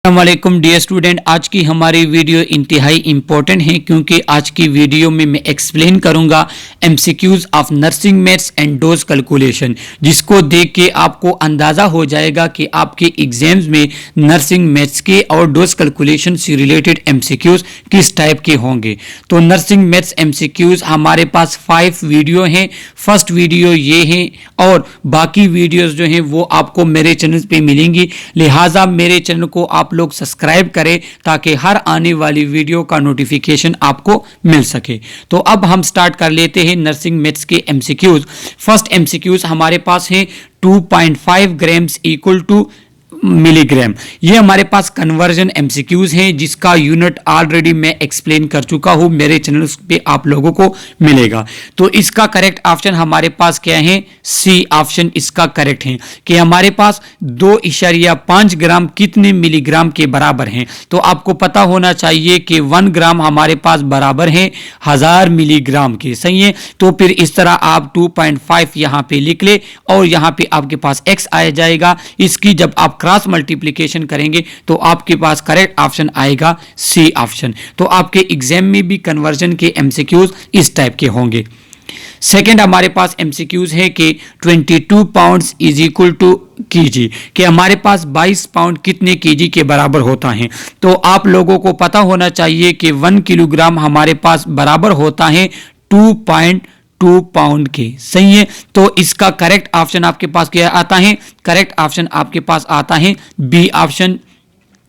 अस्सलामुअलैकुम dear student, आज की हमारी वीडियो इंतहाई इम्पोर्टेंट है क्योंकि आज की वीडियो में मैं एक्सप्लेन करूंगा MCQs of nursing maths and dose calculation, जिसको देख के आपको अंदाज़ा हो जाएगा कि आपके एग्जाम्स में नर्सिंग मैथ्स के और डोज कैलकुलेशन से रिलेटेड एमसीक्यूज किस टाइप के होंगे। तो नर्सिंग मैथ्स एमसीक्यूज हमारे पास 5 वीडियो हैं। फर्स्ट वीडियो ये है और बाकी वीडियोज़ जो हैं वो आपको मेरे चैनल पर मिलेंगी, लिहाजा मेरे चैनल को आप लोग सब्सक्राइब करें ताकि हर आने वाली वीडियो का नोटिफिकेशन आपको मिल सके। तो अब हम स्टार्ट कर लेते हैं नर्सिंग मैथ्स के एमसीक्यूज। फर्स्ट एमसीक्यूज हमारे पास है 2.5 ग्राम्स इक्वल टू मिलीग्राम। ये हमारे पास कन्वर्जन एमसीक्यूज हैं जिसका यूनिट ऑलरेडी मैं एक्सप्लेन कर चुका हूं, मेरे चैनल पे आप लोगों को मिलेगा। तो इसका करेक्ट ऑप्शन हमारे पास क्या है? सी ऑप्शन इसका करेक्ट है कि हमारे पास 2.5 ग्राम कितने मिलीग्राम के बराबर हैं। तो आपको पता होना चाहिए कि 1 ग्राम हमारे पास बराबर है 1000 मिलीग्राम के, सही है। तो फिर इस तरह आप 2.5 यहां पे लिख ले और यहां पे आपके पास x आ जाएगा। इसकी जब आप क्रॉस मल्टीप्लिकेशन करेंगे तो आपके पास करेक्ट ऑप्शन आएगा सी ऑप्शन। तो आपके एग्जाम में भी कन्वर्जन के एमसीक्यूज इस टाइप के होंगे। सेकंड हमारे पास एमसीक्यूज है कि 22 pounds is equal to kg, कि हमारे पास 22 पाउंड कितने केजी के बराबर होता है। तो आप लोगों को पता होना चाहिए कि 1 किलोग्राम हमारे पास बराबर होता है 2.2 पाउंड के, सही है। तो इसका करेक्ट ऑप्शन आपके पास क्या आता है? करेक्ट ऑप्शन आपके पास आता है बी ऑप्शन,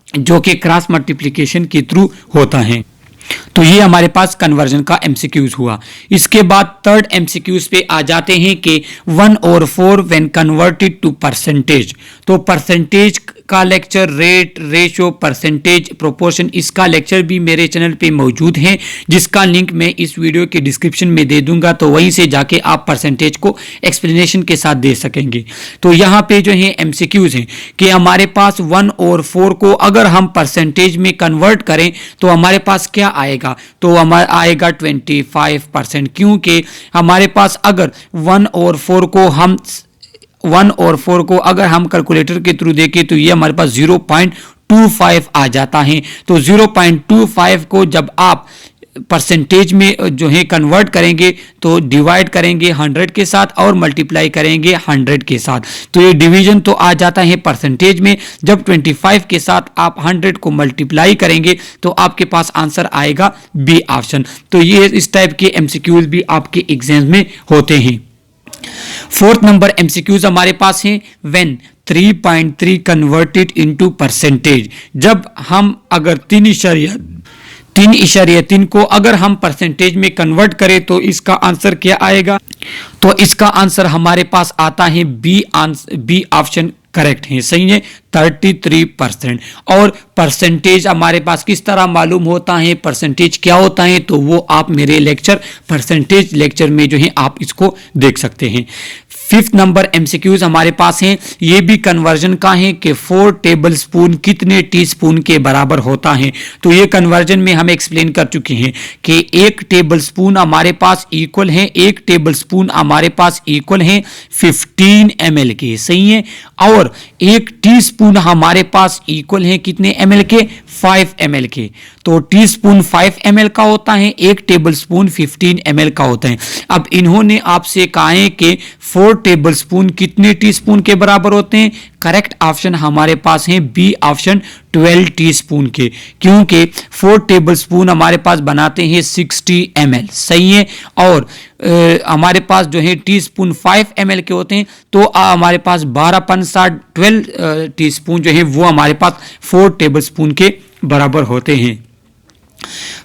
जो कि क्रॉस मल्टीप्लिकेशन के थ्रू होता है। तो ये हमारे पास कन्वर्जन का एमसीक्यूज हुआ। इसके बाद थर्ड एमसीक्यूज पे आ जाते हैं कि 1/4 व्हेन कन्वर्टेड टू परसेंटेज। तो परसेंटेज का lecture, rate, ratio, percentage, proportion, इसका लेक्चर भी मेरे चैनल पे मौजूद है, जिसका लिंक मैं इस वीडियो के डिस्क्रिप्शन में दे दूंगा। तो वहीं से जाके आप परसेंटेज को एक्सप्लेनेशन के साथ दे सकेंगे। तो यहाँ पे जो है एमसीक्यूज हैं कि हमारे पास 1/4 को अगर हम परसेंटेज में कन्वर्ट करें तो हमारे पास क्या आएगा? तो हमारा आएगा 25%, क्योंकि हमारे पास अगर 1/4 को अगर हम कैलकुलेटर के थ्रू देखें तो ये हमारे पास 0.25 आ जाता है। तो 0.25 को जब आप परसेंटेज में जो है कन्वर्ट करेंगे तो डिवाइड करेंगे 100 के साथ और मल्टीप्लाई करेंगे 100 के साथ। तो ये डिवीजन तो आ जाता है परसेंटेज में। जब 25 के साथ आप 100 को मल्टीप्लाई करेंगे तो आपके पास आंसर आएगा बी ऑप्शन। तो ये इस टाइप के एमसीक्यूज भी आपके एग्जाम में होते हैं। फोर्थ नंबर एमसीक्यूज हमारे पास है व्हेन 3.3 कन्वर्टेड इनटू परसेंटेज। जब हम अगर 3.3 को अगर हम परसेंटेज में कन्वर्ट करें तो इसका आंसर क्या आएगा? तो इसका आंसर हमारे पास आता है बी ऑप्शन करेक्ट है, सही है, 33%। और परसेंटेज हमारे पास किस तरह मालूम होता है, परसेंटेज क्या होता है, तो वो आप मेरे लेक्चर परसेंटेज लेक्चर में जो है आप इसको देख सकते हैं। फिफ्थ नंबर एमसीक्यूज हमारे पास हैं, ये भी कन्वर्जन का है कि 4 टेबल स्पून कितने टीस्पून के बराबर होता है। तो ये कन्वर्जन में हम एक्सप्लेन कर चुके हैं कि 1 टेबल स्पून हमारे पास इक्वल है 1 टेबल स्पून हमारे पास इक्वल है 15 ml के, सही है। और 1 टीस्पून हमारे पास इक्वल है कितने ml के? 5 ml के। तो टीस्पून 5 ml का होता है, 1 टेबल स्पून 15 ml का होता है। अब इन्होंने आपसे कहा है कि 4 टेबल स्पून कितने टीस्पून के बराबर होते हैं? करेक्ट ऑप्शन हमारे पास है बी ऑप्शन 12 टीस्पून के, क्योंकि 4 टेबल स्पून हमारे पास बनाते हैं 60 ml, सही है। और हमारे पास जो है टीस्पून 5 ml के होते हैं। तो हमारे पास 12 टीस्पून जो है वो हमारे पास 4 टेबल स्पून के बराबर होते हैं।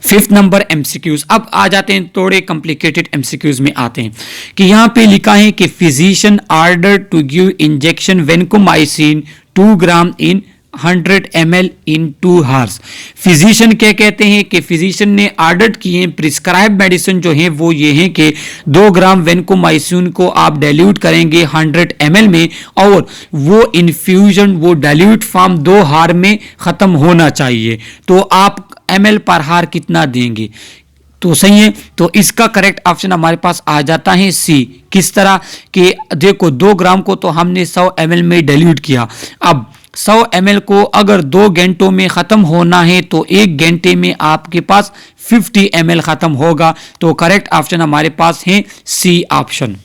Fifth number MCQs. अब आ जाते हैं थोड़े कॉम्प्लिकेटेड एमसीक्यूज में आते हैं कि यहां पे लिखा है कि physician order to give injection vancomycin 2 gram in 100 ml in 2 hours। Physician क्या कहते हैं कि फिजिशियन ने ऑर्डर किए प्रिस्क्राइब मेडिसिन जो है वो ये है कि 2 ग्राम वेनकोमाइसिन को आप डाइल्यूट करेंगे 100 ml में और वो इन्फ्यूजन वो डाइल्यूट फॉर्म 2 हार में खत्म होना चाहिए। तो आप ml पर हार कितना देंगे? तो सही है। तो इसका करेक्ट ऑप्शन हमारे पास आ जाता है सी। किस तरह कि देखो 2 ग्राम को तो हमने 100 ml में डाइल्यूट किया, अब 100 ml को अगर 2 घंटों में ख़त्म होना है तो 1 घंटे में आपके पास 50 ml ख़त्म होगा। तो करेक्ट ऑप्शन हमारे पास है C option.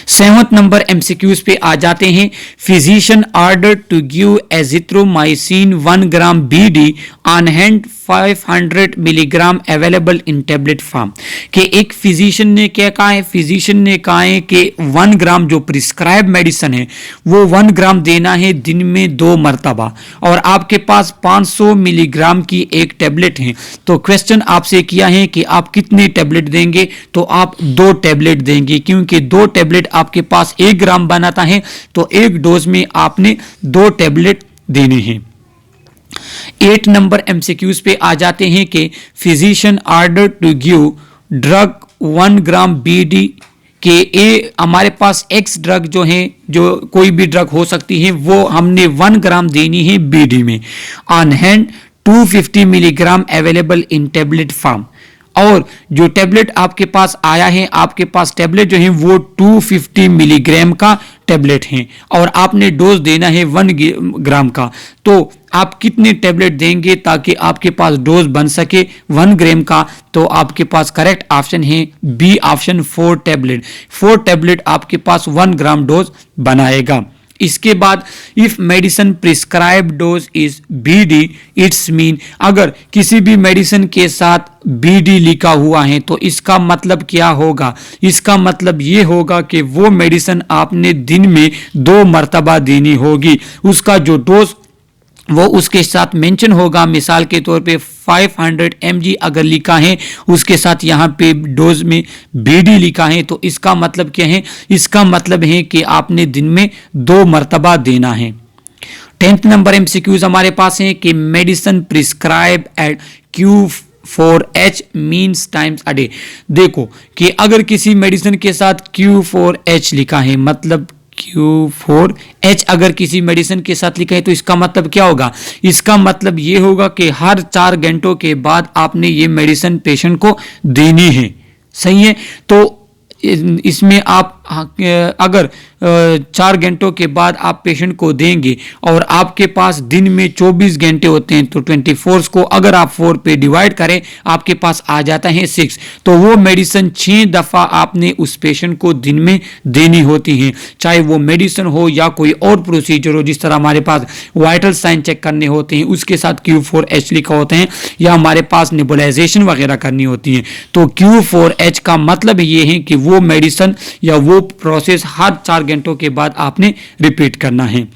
7th number MCQs पे आ जाते हैं। Physician order to give azithromycin 1 gram BD on hand 500 milligram available in tablet form. कि एक फिजिशियन ने क्या कहा है, फिजिशियन ने कहा है कि 1 ग्राम जो प्रिस्क्राइब मेडिसिन है वो 1 ग्राम देना है दिन में 2 मरतबा, और आपके पास 500 मिलीग्राम की एक टेबलेट है। तो क्वेश्चन आपसे किया है कि आप कितने टेबलेट देंगे, तो आप 2 टेबलेट देंगे, क्योंकि 2 टेबलेट आपके पास 1 ग्राम बनाता है, तो एक डोज में आपने 2 टेबलेट देने हैं। 8 नंबर एमसीक्यूज पे आ जाते हैं कि physician order to give drug 1 gram BD के ए, हमारे पास एक्स ड्रग जो है, जो कोई भी ड्रग हो सकती है, वो हमने 1 ग्राम देनी है बीडी में। On hand 250 milligram available in tablet form, और जो टेबलेट आपके पास आया है, आपके पास टेबलेट जो है वो 250 मिलीग्राम का टेबलेट है, और आपने डोज देना है 1 ग्राम का। तो आप कितने टेबलेट देंगे ताकि आपके पास डोज बन सके 1 ग्राम का, तो आपके पास करेक्ट ऑप्शन है बी ऑप्शन 4 टेबलेट। 4 टेबलेट आपके पास 1 ग्राम डोज बनाएगा। इसके बाद if medicine prescribe dose is BD it's mean, अगर किसी भी मेडिसिन के साथ बीडी लिखा हुआ है तो इसका मतलब क्या होगा, इसका मतलब ये होगा कि वो मेडिसिन आपने दिन में 2 मरतबा देनी होगी। उसका जो डोज वो उसके साथ मेंशन होगा। मिसाल के तौर पे 500 mg अगर लिखा है, उसके साथ यहाँ पे डोज में बीडी लिखा है, तो इसका मतलब क्या है, इसका मतलब है कि आपने दिन में 2 मरतबा देना है। 10th नंबर एमसीक्यूज हमारे पास है कि medicine prescribe at Q4H means times a day. देखो कि अगर किसी मेडिसिन के साथ Q4H लिखा है, मतलब Q4H अगर किसी मेडिसिन के साथ लिखा है, तो इसका मतलब क्या होगा, इसका मतलब ये होगा कि हर 4 घंटों के बाद आपने ये मेडिसिन पेशेंट को देनी है। सही है। तो इसमें आप अगर 4 घंटों के बाद आप पेशेंट को देंगे और आपके पास दिन में 24 घंटे होते हैं, तो 24 को अगर आप 4 पे डिवाइड करें आपके पास आ जाता है 6। तो वो मेडिसिन 6 दफ़ा आपने उस पेशेंट को दिन में देनी होती है, चाहे वो मेडिसिन हो या कोई और प्रोसीजर हो। जिस तरह हमारे पास वाइटल साइन चेक करने होते हैं, उसके साथ Q4H लिखा होते हैं, या हमारे पास नेबुलाइजेशन वगैरह करनी होती है। तो Q4H का मतलब ये है कि वो मेडिसिन या वो प्रोसेस हर 4 घंटों के बाद आपने रिपीट करना है।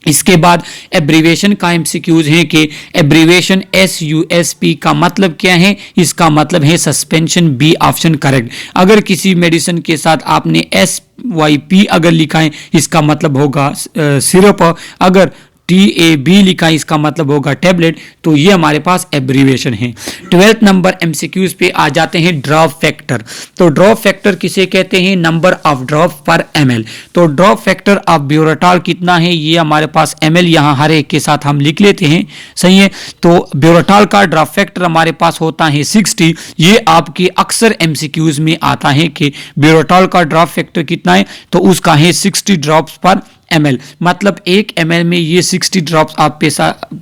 इसके बाद एब्रीवेशन का एमसीक्यूज है कि एब्रीवेशन SUSP का मतलब क्या है, इसका मतलब है सस्पेंशन, बी ऑप्शन करेक्ट। अगर किसी मेडिसिन के साथ आपने SYP अगर लिखा है, इसका मतलब होगा सिरप। अगर TAB लिखा है, इसका मतलब होगा टैबलेट। तो ये हमारे पास एब्रीवेशन है। 12th नंबर एमसीक्यूज पे आ जाते हैं ड्रॉप फैक्टर। तो ड्रॉप फैक्टर किसे कहते हैं, नंबर ऑफ ड्रॉप पर ml। तो ड्रॉप फैक्टर ऑफ ब्यूरोटॉल कितना है, ये हमारे पास ml यहाँ हर एक के साथ हम लिख लेते हैं। सही है। तो ब्यूरोटॉल का ड्रॉप फैक्टर हमारे पास होता है 60। ये आपके अक्सर एमसीक्यूज में आता है कि ब्यूरोटॉल का ड्रॉप फैक्टर कितना है, तो उसका है 60 ड्रॉप्स पर ml, मतलब 1 ml में ये 60 ड्रॉप्स आप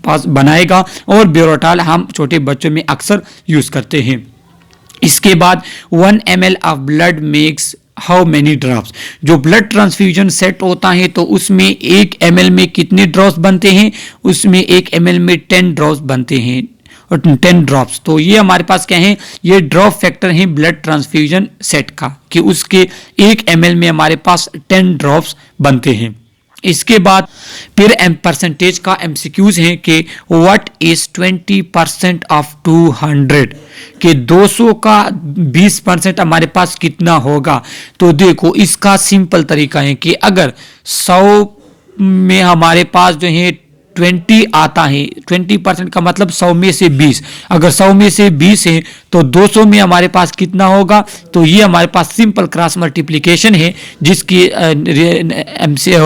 पास बनाएगा। और ब्यूरोटॉल हम छोटे बच्चों में अक्सर यूज करते हैं। इसके बाद 1 ml of blood makes how many drops. जो ब्लड ट्रांसफ्यूजन सेट होता है तो उसमें 1 ml में कितने ड्रॉप्स बनते हैं, उसमें 1 ml में 10 ड्रॉप्स बनते हैं, 10 ड्रॉप्स। तो ये हमारे पास क्या है, ये ड्रॉप फैक्टर है ब्लड ट्रांसफ्यूजन सेट का, कि उसके 1 ml में हमारे पास 10 ड्रॉप्स बनते हैं। इसके बाद फिर परसेंटेज का एमसीक्यूज है कि व्हाट इज 20% ऑफ 200, कि 200 का 20% हमारे पास कितना होगा। तो देखो इसका सिंपल तरीका है कि अगर 100 में हमारे पास जो है 20 आता है, 20% का मतलब 100 में से 20, अगर 100 में से 20 है तो 200 में हमारे पास कितना होगा। तो ये हमारे पास सिंपल क्रॉस मल्टीप्लिकेशन है, जिसकी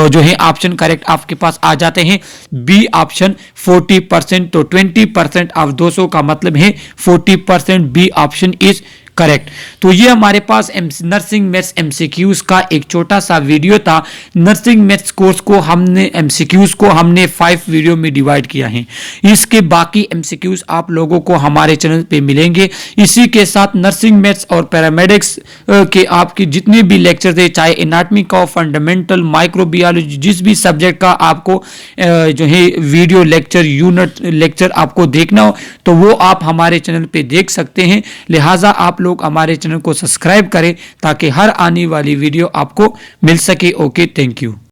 जो है ऑप्शन करेक्ट आपके पास आ जाते हैं बी ऑप्शन 40%। तो 20% ऑफ 200 का मतलब है 40%, बी ऑप्शन इज करेक्ट। तो ये हमारे पास नर्सिंग मैथ्स एमसीक्यूज का एक छोटा सा वीडियो था। नर्सिंग मैथ्स कोर्स को हमने एमसीक्यूज को हमने 5 वीडियो में डिवाइड किया है। इसके बाकी एमसीक्यूज आप लोगों को हमारे चैनल पे मिलेंगे। इसी के साथ नर्सिंग मैथ्स और पैरामेडिक्स के आपके जितने भी लेक्चर थे, चाहे एनाटॉमी का, फंडामेंटल, माइक्रोबायोलॉजी, जिस भी सब्जेक्ट का आपको जो है वीडियो लेक्चर, यूनिट लेक्चर आपको देखना हो तो वो आप हमारे चैनल पे देख सकते हैं। लिहाजा आप लोग हमारे चैनल को सब्सक्राइब करें ताकि हर आने वाली वीडियो आपको मिल सके। Okay, thank you.